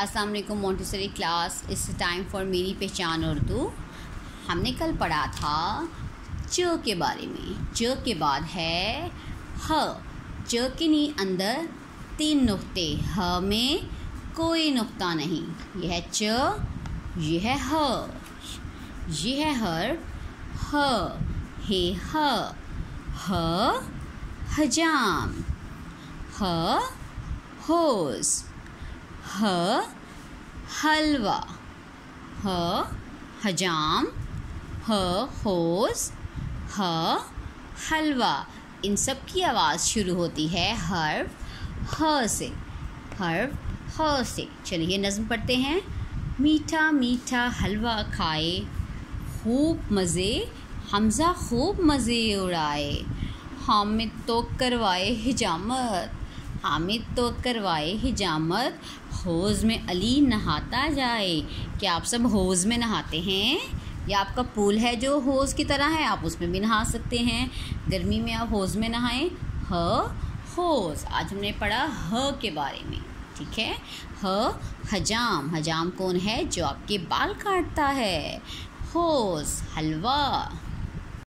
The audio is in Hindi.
अस्सलाम वालेकुम Montessori class. It's time for मेरी पहचान उर्दू। हमने कल पढ़ा था च के बारे में। च के बाद है ह। च के अंदर 3 नुक्ते, ह में कोई नुक्ता नहीं। यह है च, यह है ह, यह है हर ह। हे ह, ह हजाम, ह होज़, ह हलवा, ह हजाम, ह होज़, ह हलवा। इन सब की आवाज़ शुरू होती है हर्फ ह से, हर्फ ह से। चलिए नज़्म पढ़ते हैं। मीठा मीठा हलवा खाए, खूब मज़े हमज़ा खूब मज़े उड़ाए। हामिद तो करवाए हिजामत, हामिद तो करवाए हिजामत, हौज़ में अली नहाता जाए। क्या आप सब हौज़ में नहाते हैं? या आपका पूल है जो हौज़ की तरह है, आप उसमें भी नहा सकते हैं। गर्मी में आप हौज़ में नहाएं। ह हौज़। आज हमने पढ़ा ह के बारे में, ठीक है। ह हजाम, हजाम कौन है? जो आपके बाल काटता है। हौज़ हलवा।